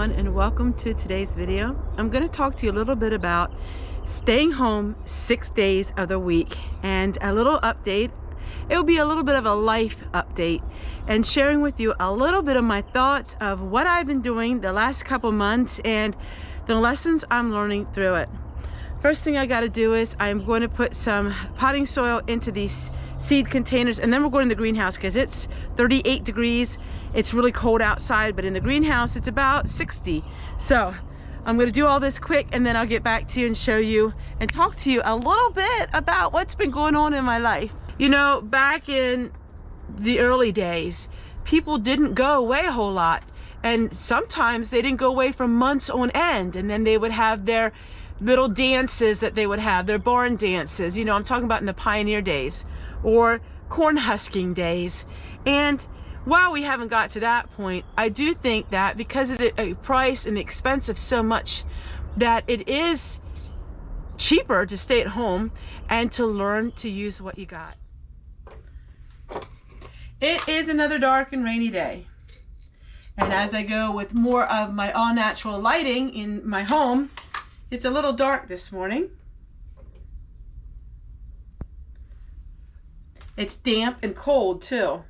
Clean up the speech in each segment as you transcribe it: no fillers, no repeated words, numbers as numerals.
everyone, and welcome to today's video. I'm going to talk to you a little bit about staying home 6 days of the week and a little update. It will be a little bit of a life update and sharing with you a little bit of my thoughts of what I've been doing the last couple months and the lessons I'm learning through it. First thing I got to do is I'm going to put some potting soil into these seed containers, and then we're going to the greenhouse because it's 38 degrees. It's really cold outside, but in the greenhouse it's about 60. So I'm going to do all this quick, and then I'll get back to you and show you and talk to you a little bit about what's been going on in my life. You know, back in the early days, people didn't go away a whole lot, and sometimes they didn't go away for months on end, and then they would have their little dances that they would have, their barn dances. You know, I'm talking about in the pioneer days or corn husking days. And while we haven't got to that point, I do think that because of the price and the expense of so much, that it is cheaper to stay at home and to learn to use what you got. It is another dark and rainy day. And as I go with more of my all-natural lighting in my home, it's a little dark this morning. It's damp and cold too.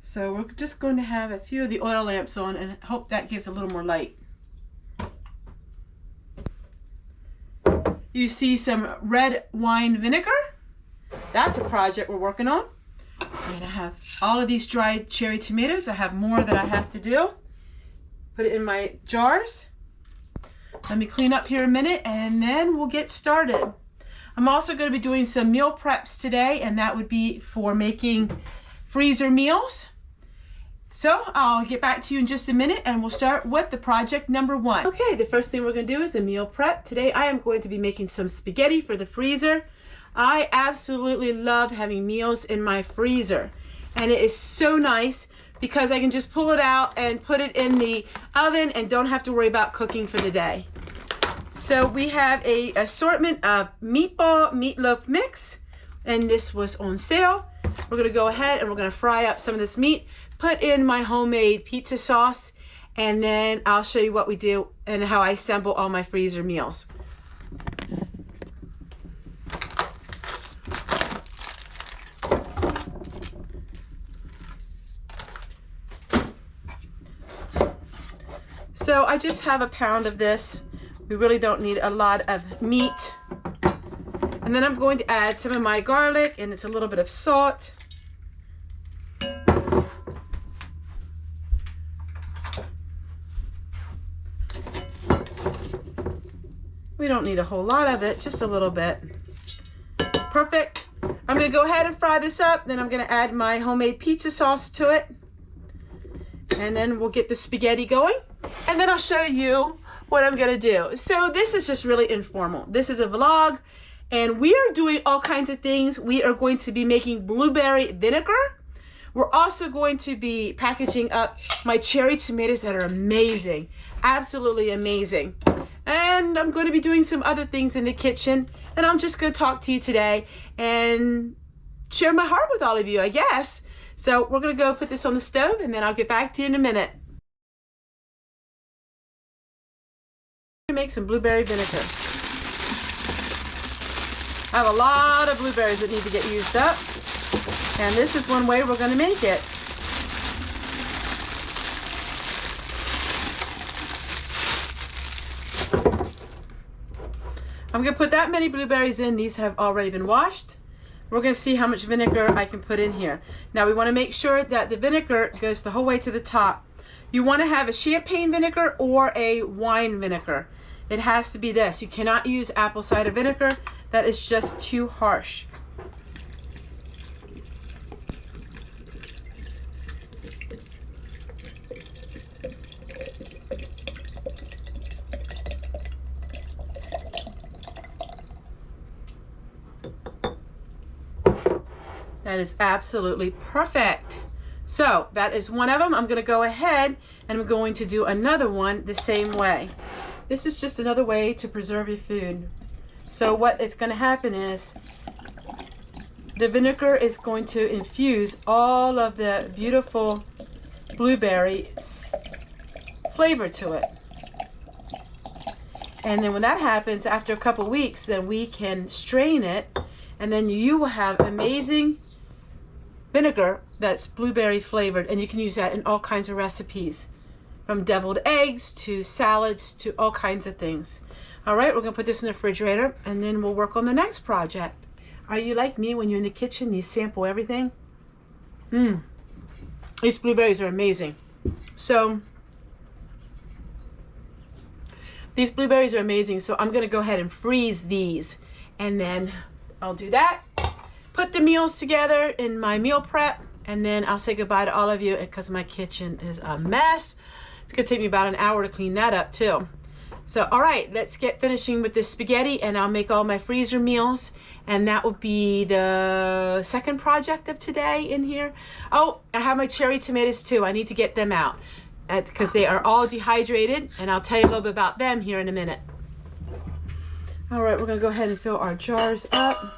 So we're just going to have a few of the oil lamps on and hope that gives a little more light. You see some red wine vinegar. That's a project we're working on. I'm going to have all of these dried cherry tomatoes. I have more that I have to do. Put it in my jars. Let me clean up here a minute and then we'll get started. I'm also going to be doing some meal preps today, and that would be for making freezer meals. So I'll get back to you in just a minute and we'll start with the project number one. Okay, the first thing we're going to do is a meal prep. Today I am going to be making some spaghetti for the freezer. I absolutely love having meals in my freezer, and it is so nice because I can just pull it out and put it in the oven and don't have to worry about cooking for the day. So we have a assortment of meatloaf mix, and this was on sale. We're going to go ahead and we're going to fry up some of this meat, put in my homemade pizza sauce, and then I'll show you what we do and how I assemble all my freezer meals. So I just have a pound of this. We really don't need a lot of meat. And then I'm going to add some of my garlic, and it's a little bit of salt. We don't need a whole lot of it, just a little bit. Perfect. I'm going to go ahead and fry this up. Then I'm going to add my homemade pizza sauce to it. And then we'll get the spaghetti going. And then I'll show you what I'm going to do. So this is just really informal. This is a vlog, and we are doing all kinds of things. We are going to be making blueberry vinegar. We're also going to be packaging up my cherry tomatoes that are amazing. Absolutely amazing. And I'm going to be doing some other things in the kitchen, and I'm just going to talk to you today and share my heart with all of you, I guess. So we're going to go put this on the stove, and then I'll get back to you in a minute. Make some blueberry vinegar. I have a lot of blueberries that need to get used up, and this is one way we're going to make it. I'm going to put that many blueberries in. These have already been washed. We're going to see how much vinegar I can put in here. Now we want to make sure that the vinegar goes the whole way to the top. You want to have a champagne vinegar or a wine vinegar. It has to be this. You cannot use apple cider vinegar. That is just too harsh. That is absolutely perfect. So that is one of them. I'm going to go ahead and I'm going to do another one the same way. This is just another way to preserve your food. So what is going to happen is The vinegar is going to infuse all of the beautiful blueberry flavor to it. And then when that happens, after a couple weeks, then we can strain it, and then you will have amazing vinegar that's blueberry flavored, and you can use that in all kinds of recipes, from deviled eggs to salads to all kinds of things. All right, we're gonna put this in the refrigerator, and then we'll work on the next project. Are you like me when you're in the kitchen, you sample everything? These blueberries are amazing. So these blueberries are amazing, so I'm gonna go ahead and freeze these, and then I'll do that, put the meals together in my meal prep, and then I'll say goodbye to all of you because my kitchen is a mess. It's gonna take me about an hour to clean that up too. So, all right, let's get finishing with this spaghetti, and I'll make all my freezer meals, and that will be the second project of today in here. Oh, I have my cherry tomatoes too. I need to get them out because they are all dehydrated, and I'll tell you a little bit about them here in a minute. All right, we're gonna go ahead and fill our jars up.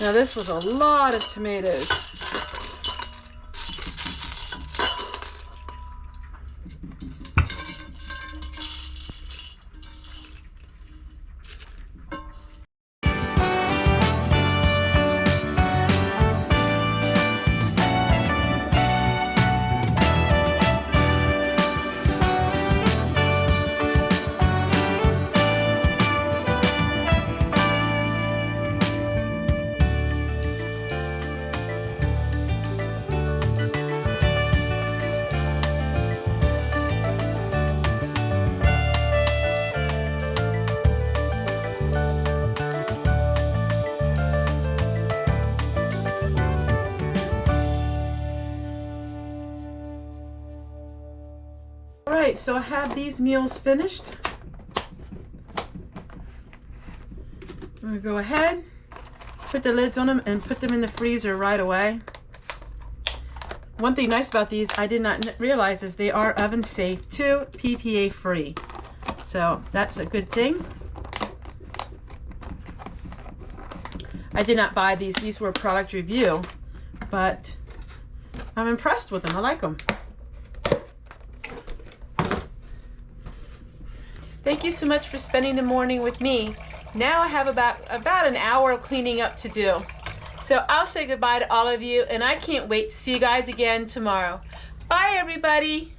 Now this was a lot of tomatoes. Alright, so I have these meals finished. I'm going to go ahead, put the lids on them, and put them in the freezer right away. One thing nice about these, I did not realize, is they are oven safe too, PPA free. So that's a good thing. I did not buy these. These were a product review, but I'm impressed with them. I like them. Thank you so much for spending the morning with me. Now I have about an hour of cleaning up to do. So I'll say goodbye to all of you, and I can't wait to see you guys again tomorrow. Bye, everybody.